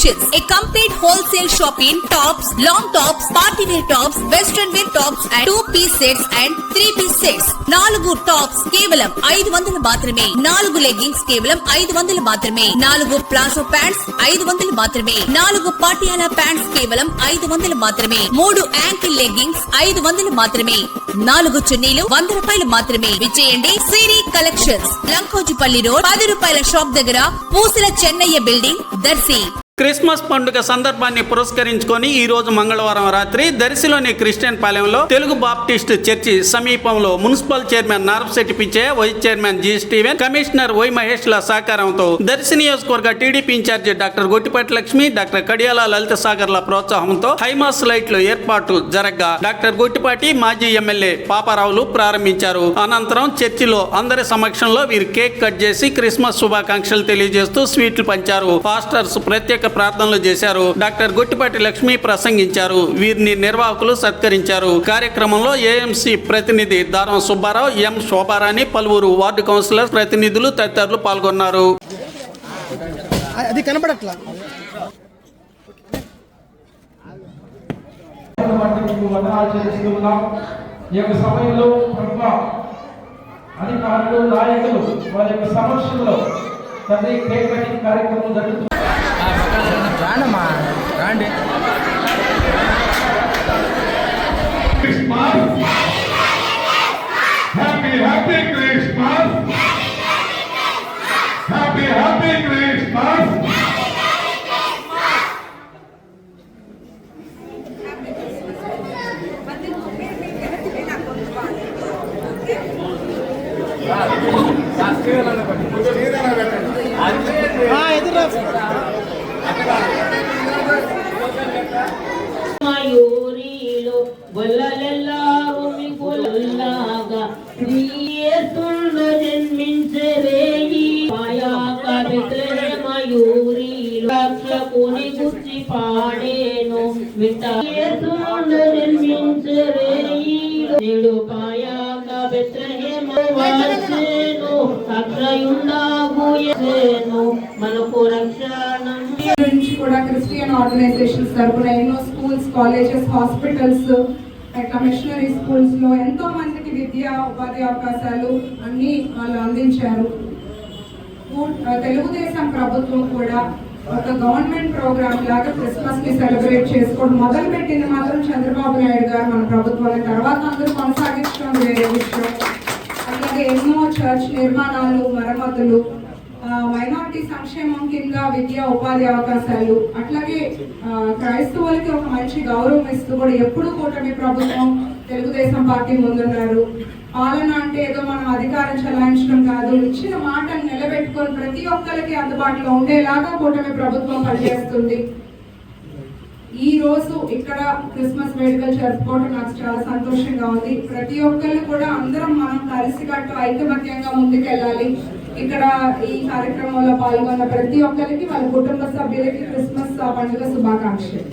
Collections, a complete wholesale shop in tops, long tops, party wear tops, western wear tops and 2-piece sets and 3-piece sets. 4 tops కేవలం 500 మాత్రమే. 4 leggings కేవలం 500 మాత్రమే. 4 palazzo pants 500 మాత్రమే. 4 Patiala pants కేవలం 500 మాత్రమే. 3 ankle leggings 500 మాత్రమే. 4 చున్నీలు 100 రూపాయలు మాత్రమే. విచ్చేయండి సిరి కలెక్షన్స్, లంకోజిపల్లి రోడ్, 10 రూపాయల షాప్ దగ్గర, పూసల చెన్నయ్య బిల్డింగ్, దర్శి. క్రిస్మస్ పండుగ సందర్భాన్ని పురస్కరించుకొని ఈ రోజు మంగళవారం రాత్రి దర్శిలోని క్రిస్టియన్ పాలెంలో తెలుగు బాప్టిస్ట్ చర్చి సమీపంలో municipal chairman Narapasetti Pichaiah, vice chairman G Steven, commissioner Y Mahesh ల సహకారంతో దర్శి నియోజకవర్గ TDP in charge doctor Gottipati Lakshmi, doctor Kadiyala Lalitha సాగర్ల ప్రోత్సాహంతో హైమాస్ లైట్లు ఏర్పాటు జరగగా డాక్టర్ గొట్టిపాటి, మాజీ ఎమ్మెల్యే పాపారావులు ప్రారంభించారు. అనంతరం చర్చిలో అందరి సమక్షంలో వీరు కేక్ కట్ చేసి క్రిస్మస్ శుభాకాంక్షలు తెలియజేస్తూ స్వీట్లు పంచారు. పాస్టర్స్ ప్రత్యేక ప్రార్థనలు చేశారు. డాక్టర్ గొట్టిపాటి లక్ష్మి ప్రసంగించారు. వీరిని నిర్వాహకులు సత్కరించారు. కార్యక్రమంలో ఏఎంసీ ప్రతినిధి దారం సుబ్బారావు, ఎం శోభారాణి, పలువురు వార్డు కౌన్సిలర్ ప్రతినిధులు తదితరులు పాల్గొన్నారు. అధికారులు, నాయకులు వారి యొక్క సమక్షంలో తండ్రి కేక్ కటింగ్ కార్యక్రమం జరుగుతుంది. రాండమ్మా రాండి. Happy happy Christmas, happy happy Christmas. మయూరిలో గొల్లలెల్లారు మిగుల్లాగా శ్రీయేసుండు జన్మించే రేయి పాయాక బెత్లెహేమయూరిలో రక్షకుని గురించి పాడేను వింట. యేసుండు జన్మించే రేయి నేడు పాయాక బెత్లెహేమ వచ్చేను, అక్షయుండాగు యేసేను మనకు రక్షణం. కూడా క్రిస్టియన్ ఆర్గనైజేషన్స్ తరపున ఎన్నో schools, colleges, hospitals, machinery schools లో ఎంతో మందికి విద్యా ఉపాధి అవకాశాలు అన్ని వాళ్ళు అందించారు. తెలుగుదేశం ప్రభుత్వం కూడా ఒక గవర్నమెంట్ ప్రోగ్రామ్ లాగా క్రిస్మస్ ని సెలబ్రేట్ చేసుకోవడం మొదలు పెట్టింది మాత్రం చంద్రబాబు నాయుడు గారు మన ప్రభుత్వం. తర్వాత అందరూ కొనసాగించడం వేరే విషయం. అలాగే ఎన్నో చర్చ్ నిర్మాణాలు, మరమ్మతులు, మైనారిటీ సంక్షేమం కింద విద్యా ఉపాధి అవకాశాలు, అట్లాగే క్రైస్తవులకి ఒక మంచి గౌరవం ఇస్తూ కూడా ఎప్పుడు కూటమి ప్రభుత్వం, తెలుగుదేశం పార్టీ ముందున్నారు. పాలన అంటే ఏదో మనం అధికారం చెలాయించడం కాదు, ఇచ్చిన మాటను నిలబెట్టుకొని ప్రతి ఒక్కరికి అందుబాటులో ఉండేలాగా కూటమి ప్రభుత్వం పనిచేస్తుంది. ఈ రోజు ఇక్కడ క్రిస్మస్ వేడుకలు జరుపుకోవడం నాకు చాలా సంతోషంగా ఉంది. ప్రతి ఒక్కరు కూడా అందరం మనం కలిసికట్టు ఐకమత్యంగా ముందుకెళ్ళాలి. ఇక్కడ ఈ కార్యక్రమంలో పాల్గొన్న ప్రతి ఒక్కరికి, వాళ్ళ కుటుంబ సభ్యులకి క్రిస్మస్ పండుగ శుభాకాంక్షలు.